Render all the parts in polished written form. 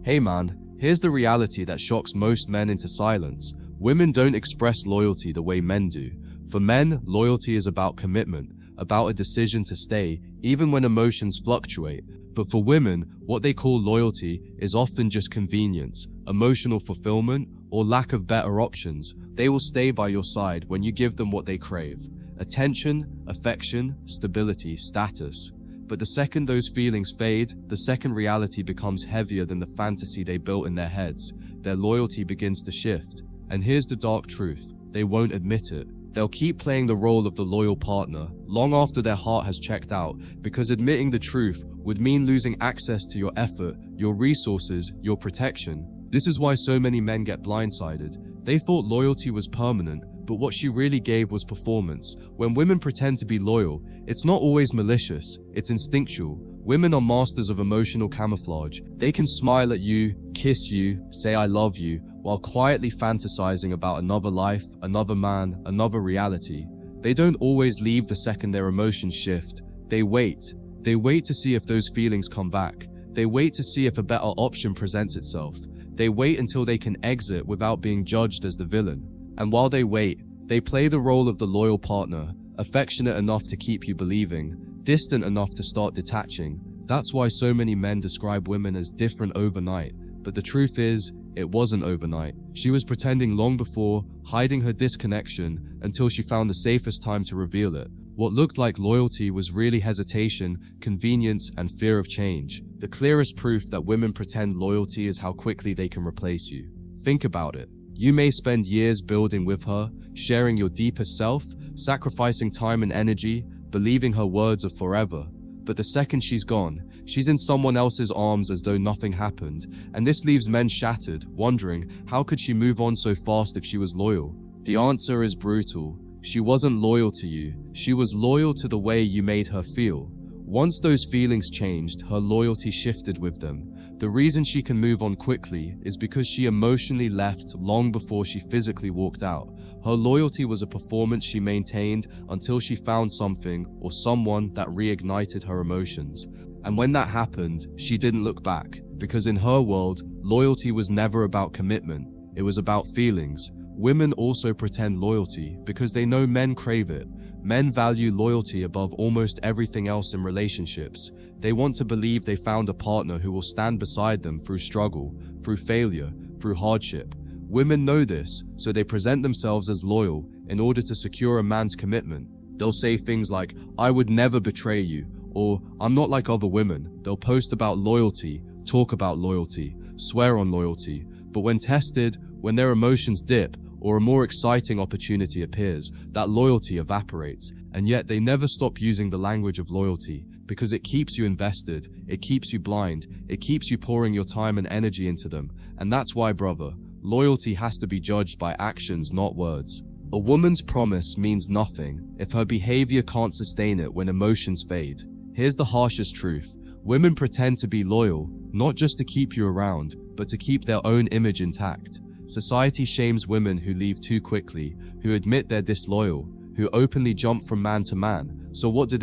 Hey man, here's the reality that shocks most men into silence. Women don't express loyalty the way men do. For men, loyalty is about commitment, about a decision to stay, even when emotions fluctuate. But for women, what they call loyalty is often just convenience, emotional fulfillment, or lack of better options. They will stay by your side when you give them what they crave: attention, affection, stability, status. But the second those feelings fade, the second reality becomes heavier than the fantasy they built in their heads. Their loyalty begins to shift. And here's the dark truth: they won't admit it. They'll keep playing the role of the loyal partner long after their heart has checked out, because admitting the truth would mean losing access to your effort, your resources, your protection. This is why so many men get blindsided. They thought loyalty was permanent, but what she really gave was performance. When women pretend to be loyal, it's not always malicious, it's instinctual. Women are masters of emotional camouflage. They can smile at you, kiss you, say I love you, while quietly fantasizing about another life, another man, another reality. They don't always leave the second their emotions shift. They wait. They wait to see if those feelings come back. They wait to see if a better option presents itself. They wait until they can exit without being judged as the villain. And while they wait, they play the role of the loyal partner, affectionate enough to keep you believing, distant enough to start detaching. That's why so many men describe women as different overnight. But the truth is, it wasn't overnight. She was pretending long before, hiding her disconnection until she found the safest time to reveal it. What looked like loyalty was really hesitation, convenience, and fear of change. The clearest proof that women pretend loyalty is how quickly they can replace you. Think about it. You may spend years building with her, sharing your deepest self, sacrificing time and energy, believing her words of forever. But the second she's gone, she's in someone else's arms as though nothing happened, and this leaves men shattered, wondering, how could she move on so fast if she was loyal? The answer is brutal. She wasn't loyal to you. She was loyal to the way you made her feel. Once those feelings changed, her loyalty shifted with them. The reason she can move on quickly is because she emotionally left long before she physically walked out. Her loyalty was a performance she maintained until she found something or someone that reignited her emotions. And when that happened, she didn't look back, because in her world, loyalty was never about commitment. It was about feelings. Women also pretend loyalty because they know men crave it. Men value loyalty above almost everything else in relationships. They want to believe they found a partner who will stand beside them through struggle, through failure, through hardship. Women know this, so they present themselves as loyal in order to secure a man's commitment. They'll say things like, "I would never betray you," or "I'm not like other women." They'll post about loyalty, talk about loyalty, swear on loyalty. But when tested, when their emotions dip, or a more exciting opportunity appears, that loyalty evaporates. And yet they never stop using the language of loyalty, because it keeps you invested, it keeps you blind, it keeps you pouring your time and energy into them. And that's why, brother, loyalty has to be judged by actions, not words. A woman's promise means nothing if her behavior can't sustain it when emotions fade. Here's the harshest truth. Women pretend to be loyal, not just to keep you around, but to keep their own image intact. Society shames women who leave too quickly, who admit they're disloyal, who openly jump from man to man. So what do?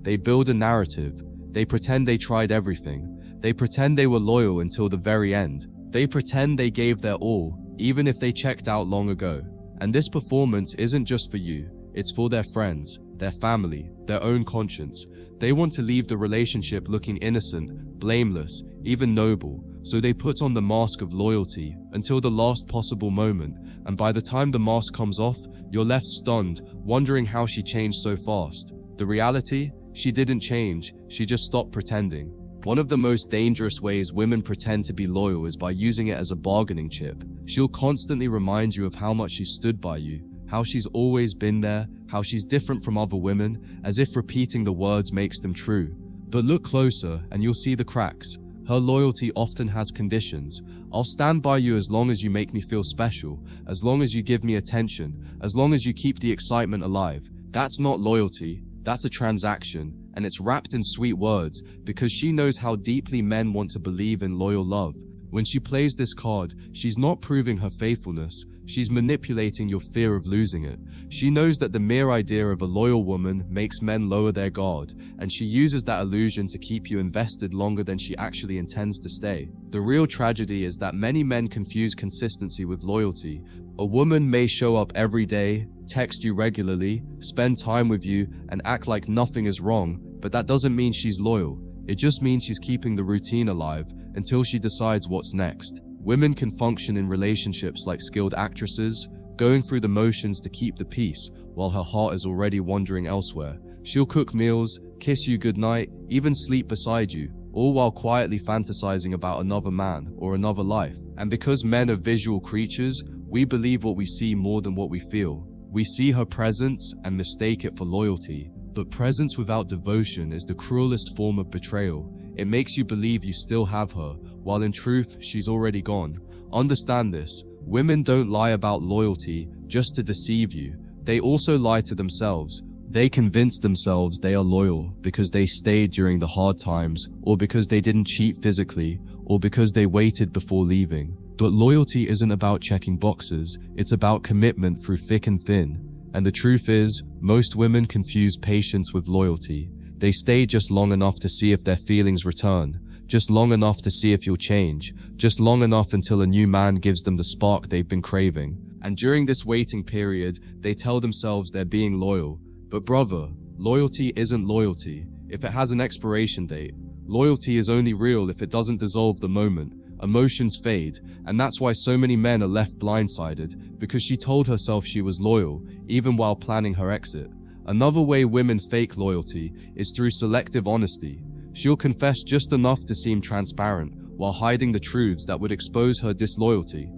They build a narrative. They pretend they tried everything. They pretend they were loyal until the very end. They pretend they gave their all, even if they checked out long ago. And this performance isn't just for you. It's for their friends, their family, their own conscience. They want to leave the relationship looking innocent, blameless, even noble. So they put on the mask of loyalty until the last possible moment, and by the time the mask comes off, you're left stunned, wondering how she changed so fast. The reality? She didn't change, she just stopped pretending. One of the most dangerous ways women pretend to be loyal is by using it as a bargaining chip. She'll constantly remind you of how much she stood by you, how she's always been there, how she's different from other women, as if repeating the words makes them true. But look closer and you'll see the cracks. Her loyalty often has conditions. I'll stand by you as long as you make me feel special, as long as you give me attention, as long as you keep the excitement alive. That's not loyalty, that's a transaction, and it's wrapped in sweet words because she knows how deeply men want to believe in loyal love. When she plays this card, she's not proving her faithfulness, she's manipulating your fear of losing it. She knows that the mere idea of a loyal woman makes men lower their guard, and she uses that illusion to keep you invested longer than she actually intends to stay. The real tragedy is that many men confuse consistency with loyalty. A woman may show up every day, text you regularly, spend time with you, and act like nothing is wrong, but that doesn't mean she's loyal. It just means she's keeping the routine alive until she decides what's next. Women can function in relationships like skilled actresses, going through the motions to keep the peace while her heart is already wandering elsewhere. She'll cook meals, kiss you goodnight, even sleep beside you, all while quietly fantasizing about another man or another life. And because men are visual creatures, we believe what we see more than what we feel. We see her presence and mistake it for loyalty. But presence without devotion is the cruelest form of betrayal. It makes you believe you still have her, while in truth, she's already gone. Understand this. Women don't lie about loyalty just to deceive you. They also lie to themselves. They convince themselves they are loyal because they stayed during the hard times, or because they didn't cheat physically, or because they waited before leaving. But loyalty isn't about checking boxes. It's about commitment through thick and thin. And the truth is, most women confuse patience with loyalty. They stay just long enough to see if their feelings return, just long enough to see if you'll change, just long enough until a new man gives them the spark they've been craving. And during this waiting period, they tell themselves they're being loyal. But brother, loyalty isn't loyalty if it has an expiration date. Loyalty is only real if it doesn't dissolve the moment. Emotions fade, and that's why so many men are left blindsided, because she told herself she was loyal, even while planning her exit. Another way women fake loyalty is through selective honesty. She'll confess just enough to seem transparent, while hiding the truths that would expose her disloyalty.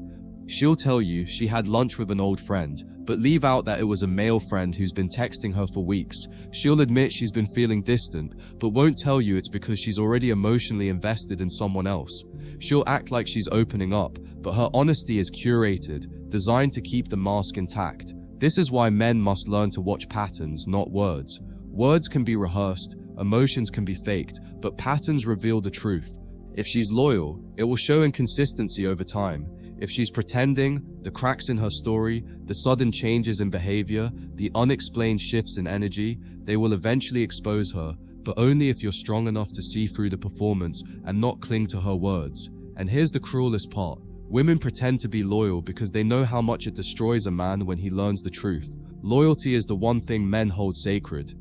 She'll tell you she had lunch with an old friend, but leave out that it was a male friend who's been texting her for weeks. She'll admit she's been feeling distant, but won't tell you it's because she's already emotionally invested in someone else. She'll act like she's opening up, but her honesty is curated, designed to keep the mask intact. This is why men must learn to watch patterns, not words. Words can be rehearsed, emotions can be faked, but patterns reveal the truth. If she's loyal, it will show inconsistency over time. If she's pretending, the cracks in her story, the sudden changes in behavior, the unexplained shifts in energy, they will eventually expose her, but only if you're strong enough to see through the performance and not cling to her words. And here's the cruelest part. Women pretend to be loyal because they know how much it destroys a man when he learns the truth. Loyalty is the one thing men hold sacred.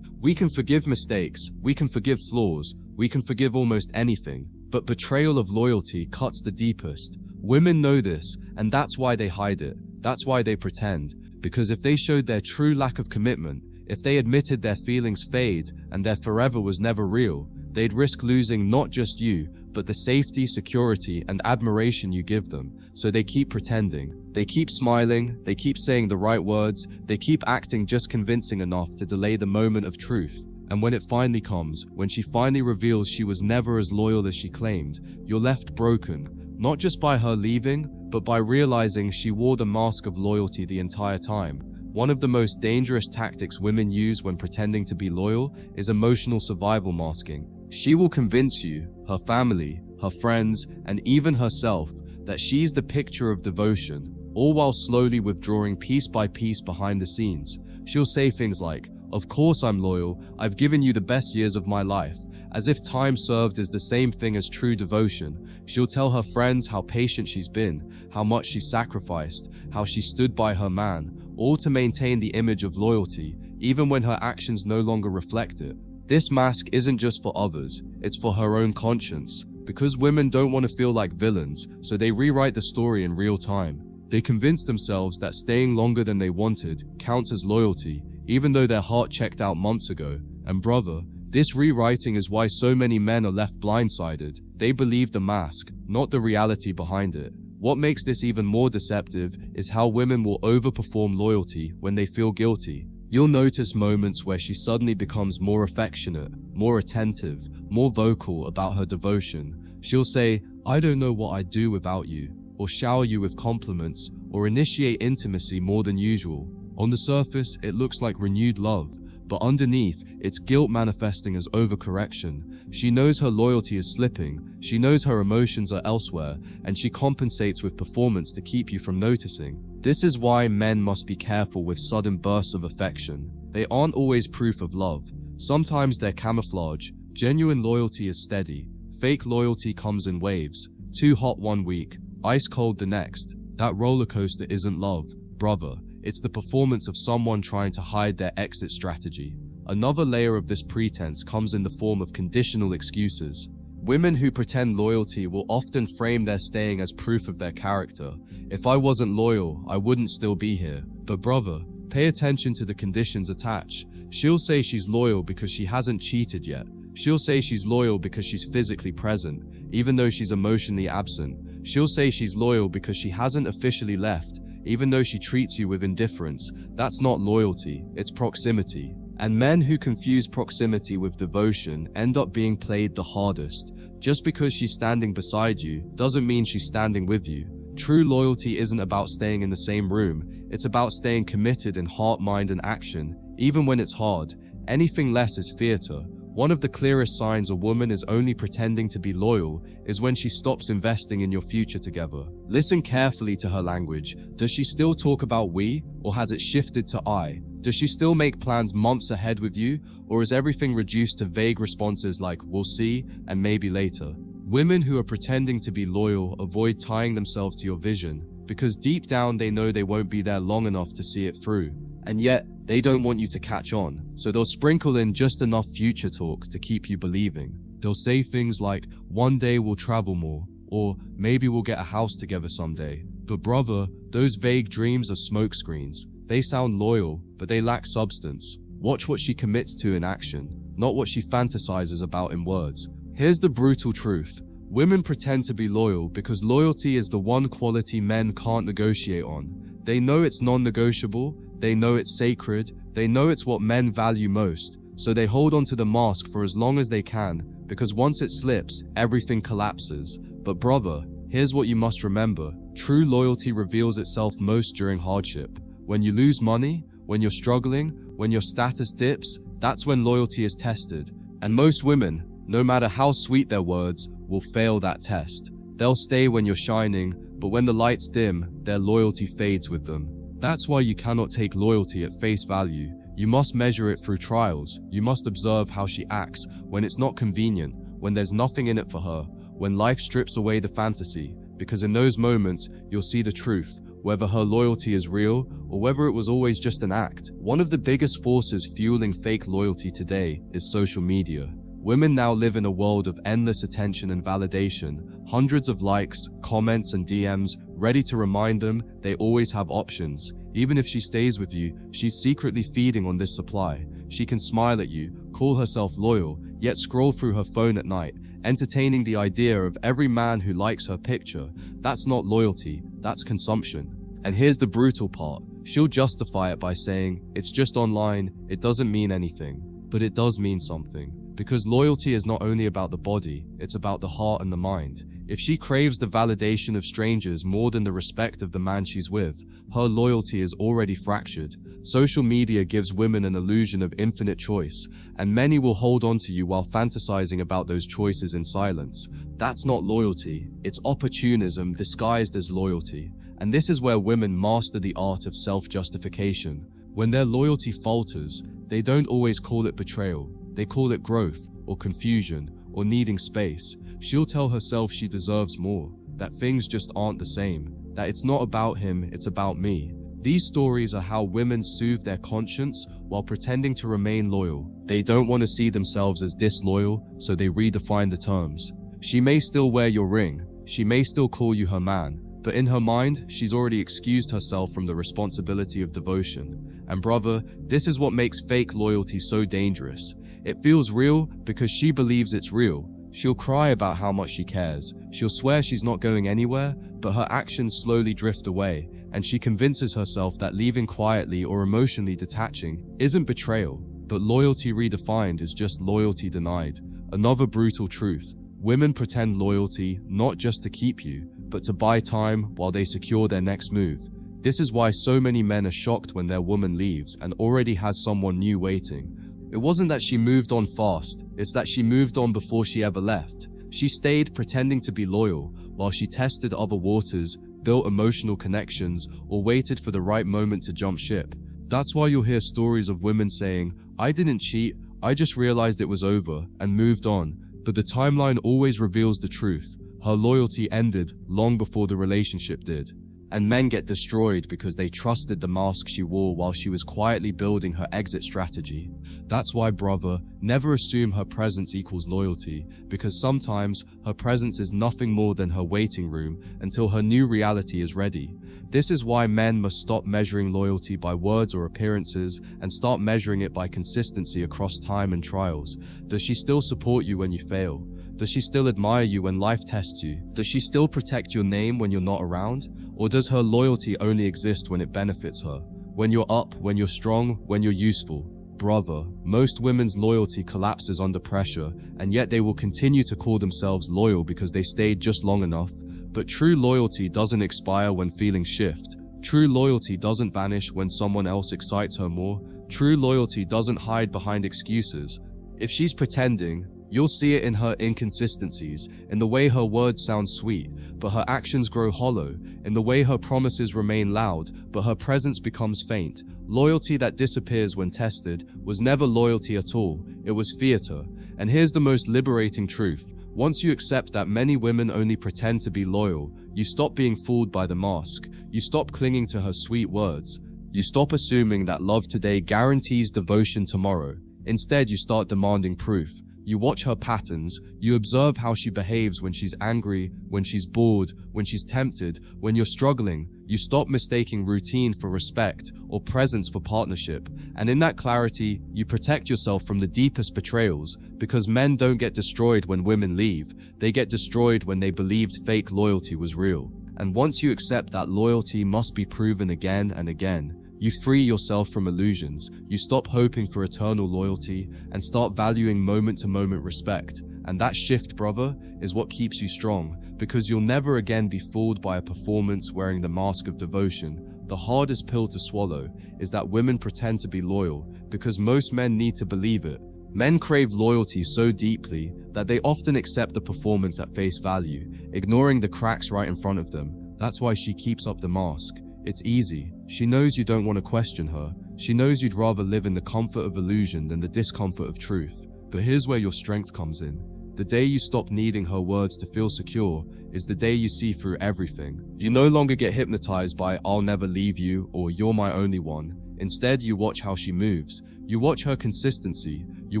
We can forgive mistakes, we can forgive flaws, we can forgive almost anything, but betrayal of loyalty cuts the deepest. Women know this, and that's why they hide it. That's why they pretend. Because if they showed their true lack of commitment, if they admitted their feelings fade and their forever was never real, they'd risk losing not just you, but the safety, security, and admiration you give them. So they keep pretending. They keep smiling, they keep saying the right words, they keep acting just convincing enough to delay the moment of truth. And when it finally comes, when she finally reveals she was never as loyal as she claimed, you're left broken. Not just by her leaving, but by realizing she wore the mask of loyalty the entire time. One of the most dangerous tactics women use when pretending to be loyal is emotional survival masking. She will convince you, her family, her friends, and even herself that she's the picture of devotion, all while slowly withdrawing piece by piece behind the scenes. She'll say things like, "Of course I'm loyal, I've given you the best years of my life," as if time served is the same thing as true devotion. She'll tell her friends how patient she's been, how much she sacrificed, how she stood by her man, all to maintain the image of loyalty, even when her actions no longer reflect it. This mask isn't just for others, it's for her own conscience. Because women don't want to feel like villains, so they rewrite the story in real time. They convince themselves that staying longer than they wanted counts as loyalty, even though their heart checked out months ago. And brother, this rewriting is why so many men are left blindsided. They believe the mask, not the reality behind it. What makes this even more deceptive is how women will overperform loyalty when they feel guilty. You'll notice moments where she suddenly becomes more affectionate, more attentive, more vocal about her devotion. She'll say, "I don't know what I'd do without you," or shower you with compliments, or initiate intimacy more than usual. On the surface, it looks like renewed love, but underneath, it's guilt manifesting as overcorrection. She knows her loyalty is slipping, she knows her emotions are elsewhere, and she compensates with performance to keep you from noticing. This is why men must be careful with sudden bursts of affection. They aren't always proof of love. Sometimes they're camouflage. Genuine loyalty is steady. Fake loyalty comes in waves. Too hot one week, ice cold the next. That roller coaster isn't love, brother. It's the performance of someone trying to hide their exit strategy. Another layer of this pretense comes in the form of conditional excuses. Women who pretend loyalty will often frame their staying as proof of their character. If I wasn't loyal, I wouldn't still be here. But brother, pay attention to the conditions attached. She'll say she's loyal because she hasn't cheated yet. She'll say she's loyal because she's physically present, even though she's emotionally absent. She'll say she's loyal because she hasn't officially left, even though she treats you with indifference. That's not loyalty, it's proximity. And men who confuse proximity with devotion end up being played the hardest. Just because she's standing beside you doesn't mean she's standing with you. True loyalty isn't about staying in the same room, it's about staying committed in heart, mind, and action, even when it's hard. Anything less is theater. One of the clearest signs a woman is only pretending to be loyal is when she stops investing in your future together. Listen carefully to her language. Does she still talk about we, or has it shifted to I? Does she still make plans months ahead with you, or is everything reduced to vague responses like we'll see and maybe later? Women who are pretending to be loyal avoid tying themselves to your vision because deep down they know they won't be there long enough to see it through. And yet, they don't want you to catch on, so they'll sprinkle in just enough future talk to keep you believing. They'll say things like, one day we'll travel more, or maybe we'll get a house together someday. But brother, those vague dreams are smokescreens. They sound loyal, but they lack substance. Watch what she commits to in action, not what she fantasizes about in words. Here's the brutal truth. Women pretend to be loyal because loyalty is the one quality men can't negotiate on. They know it's non-negotiable, they know it's sacred, they know it's what men value most, so they hold onto the mask for as long as they can, because once it slips, everything collapses. But brother, here's what you must remember. True loyalty reveals itself most during hardship. When you lose money, when you're struggling, when your status dips, that's when loyalty is tested. And most women, no matter how sweet their words, will fail that test. They'll stay when you're shining, but when the lights dim, their loyalty fades with them. That's why you cannot take loyalty at face value. You must measure it through trials. You must observe how she acts when it's not convenient, when there's nothing in it for her, when life strips away the fantasy, because in those moments, you'll see the truth, whether her loyalty is real or whether it was always just an act. One of the biggest forces fueling fake loyalty today is social media. Women now live in a world of endless attention and validation, hundreds of likes, comments, and DMs, ready to remind them they always have options. Even if she stays with you, she's secretly feeding on this supply. She can smile at you, call herself loyal, yet scroll through her phone at night, entertaining the idea of every man who likes her picture. That's not loyalty, that's consumption. And here's the brutal part. She'll justify it by saying, it's just online, it doesn't mean anything. But it does mean something. Because loyalty is not only about the body, it's about the heart and the mind. If she craves the validation of strangers more than the respect of the man she's with, her loyalty is already fractured. Social media gives women an illusion of infinite choice, and many will hold on to you while fantasizing about those choices in silence. That's not loyalty, it's opportunism disguised as loyalty. And this is where women master the art of self-justification. When their loyalty falters, they don't always call it betrayal. They call it growth, or confusion, or needing space. She'll tell herself she deserves more, that things just aren't the same, that it's not about him, it's about me. These stories are how women soothe their conscience while pretending to remain loyal. They don't want to see themselves as disloyal, so they redefine the terms. She may still wear your ring, she may still call you her man, but in her mind, she's already excused herself from the responsibility of devotion. And brother, this is what makes fake loyalty so dangerous. It feels real because she believes it's real. She'll cry about how much she cares. She'll swear she's not going anywhere, but her actions slowly drift away, and she convinces herself that leaving quietly or emotionally detaching isn't betrayal. But loyalty redefined is just loyalty denied. Another brutal truth. Women pretend loyalty not just to keep you, but to buy time while they secure their next move. This is why so many men are shocked when their woman leaves and already has someone new waiting. It wasn't that she moved on fast, it's that she moved on before she ever left. She stayed pretending to be loyal while she tested other waters, built emotional connections, or waited for the right moment to jump ship. That's why you'll hear stories of women saying, "I didn't cheat, I just realized it was over," and moved on. But the timeline always reveals the truth. Her loyalty ended long before the relationship did. And men get destroyed because they trusted the mask she wore while she was quietly building her exit strategy. That's why, brother, never assume her presence equals loyalty, because sometimes her presence is nothing more than her waiting room until her new reality is ready. This is why men must stop measuring loyalty by words or appearances and start measuring it by consistency across time and trials. Does she still support you when you fail? Does she still admire you when life tests you? Does she still protect your name when you're not around? Or does her loyalty only exist when it benefits her? When you're up, when you're strong, when you're useful? Brother, most women's loyalty collapses under pressure, and yet they will continue to call themselves loyal because they stayed just long enough. But true loyalty doesn't expire when feelings shift. True loyalty doesn't vanish when someone else excites her more. True loyalty doesn't hide behind excuses. If she's pretending, you'll see it in her inconsistencies, in the way her words sound sweet, but her actions grow hollow, in the way her promises remain loud, but her presence becomes faint. Loyalty that disappears when tested was never loyalty at all, it was theater. And here's the most liberating truth. Once you accept that many women only pretend to be loyal, you stop being fooled by the mask. You stop clinging to her sweet words. You stop assuming that love today guarantees devotion tomorrow. Instead, you start demanding proof. You watch her patterns, you observe how she behaves when she's angry, when she's bored, when she's tempted, when you're struggling. You stop mistaking routine for respect or presence for partnership. And in that clarity, you protect yourself from the deepest betrayals, because men don't get destroyed when women leave. They get destroyed when they believed fake loyalty was real. And once you accept that loyalty must be proven again and again, you free yourself from illusions, you stop hoping for eternal loyalty, and start valuing moment-to-moment respect. And that shift, brother, is what keeps you strong, because you'll never again be fooled by a performance wearing the mask of devotion. The hardest pill to swallow is that women pretend to be loyal, because most men need to believe it. Men crave loyalty so deeply that they often accept the performance at face value, ignoring the cracks right in front of them. That's why she keeps up the mask. It's easy. She knows you don't want to question her. She knows you'd rather live in the comfort of illusion than the discomfort of truth. But here's where your strength comes in. The day you stop needing her words to feel secure is the day you see through everything. You no longer get hypnotized by "I'll never leave you" or "You're my only one." Instead, you watch how she moves. You watch her consistency. You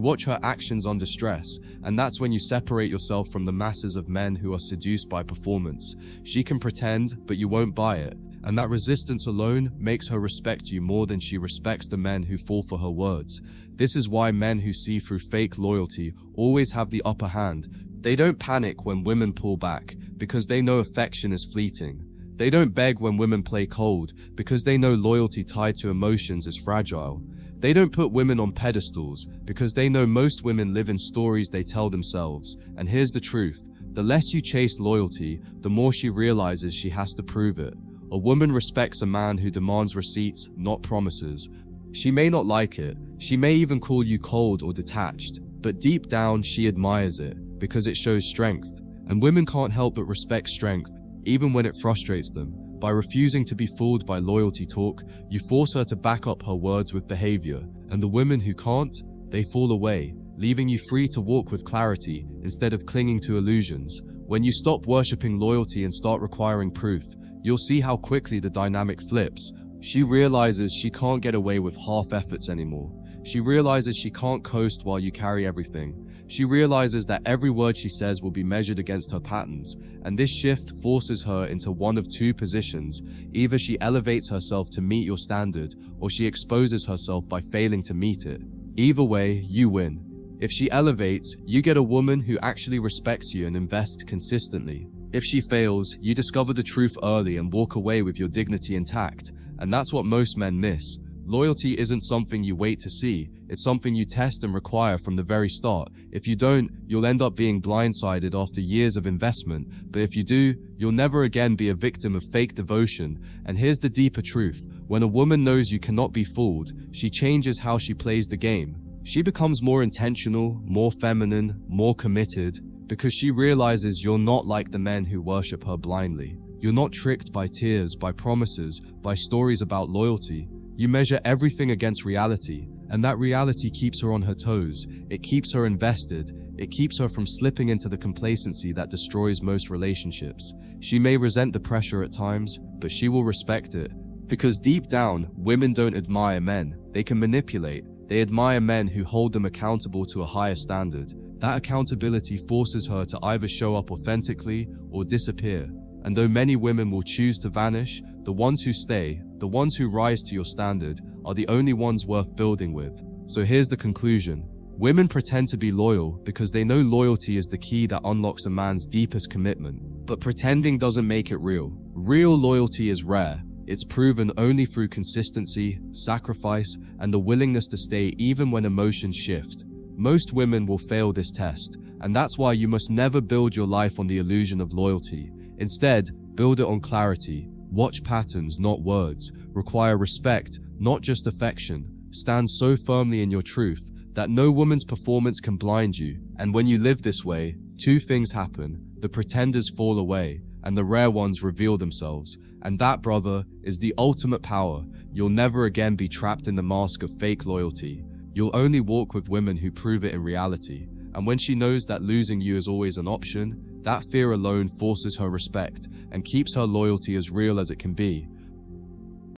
watch her actions under stress. And that's when you separate yourself from the masses of men who are seduced by performance. She can pretend, but you won't buy it. And that resistance alone makes her respect you more than she respects the men who fall for her words. This is why men who see through fake loyalty always have the upper hand. They don't panic when women pull back, because they know affection is fleeting. They don't beg when women play cold, because they know loyalty tied to emotions is fragile. They don't put women on pedestals, because they know most women live in stories they tell themselves. And here's the truth. The less you chase loyalty, the more she realizes she has to prove it. A woman respects a man who demands receipts, not promises. She may not like it. She may even call you cold or detached. But deep down, she admires it, because it shows strength. And women can't help but respect strength, even when it frustrates them. By refusing to be fooled by loyalty talk, you force her to back up her words with behavior. And the women who can't, they fall away, leaving you free to walk with clarity instead of clinging to illusions. When you stop worshipping loyalty and start requiring proof, you'll see how quickly the dynamic flips. She realizes she can't get away with half efforts anymore. She realizes she can't coast while you carry everything. She realizes that every word she says will be measured against her patterns, and this shift forces her into one of two positions. Either she elevates herself to meet your standard, or she exposes herself by failing to meet it. Either way, you win. If she elevates, you get a woman who actually respects you and invests consistently. If she fails, you discover the truth early and walk away with your dignity intact. And that's what most men miss. Loyalty isn't something you wait to see. It's something you test and require from the very start. If you don't, you'll end up being blindsided after years of investment. But if you do, you'll never again be a victim of fake devotion. And here's the deeper truth. When a woman knows you cannot be fooled, she changes how she plays the game. She becomes more intentional, more feminine, more committed, because she realizes you're not like the men who worship her blindly. You're not tricked by tears, by promises, by stories about loyalty. You measure everything against reality, and that reality keeps her on her toes. It keeps her invested. It keeps her from slipping into the complacency that destroys most relationships. She may resent the pressure at times, but she will respect it. Because deep down, women don't admire men. They can manipulate. They admire men who hold them accountable to a higher standard. That accountability forces her to either show up authentically or disappear. And though many women will choose to vanish, the ones who stay, the ones who rise to your standard, are the only ones worth building with. So here's the conclusion. Women pretend to be loyal because they know loyalty is the key that unlocks a man's deepest commitment. But pretending doesn't make it real. Real loyalty is rare. It's proven only through consistency, sacrifice, and the willingness to stay even when emotions shift. Most women will fail this test, and that's why you must never build your life on the illusion of loyalty. Instead, build it on clarity. Watch patterns, not words. Require respect, not just affection. Stand so firmly in your truth that no woman's performance can blind you. And when you live this way, two things happen. The pretenders fall away, and the rare ones reveal themselves. And that, brother, is the ultimate power. You'll never again be trapped in the mask of fake loyalty. You'll only walk with women who prove it in reality. And when she knows that losing you is always an option, that fear alone forces her respect and keeps her loyalty as real as it can be.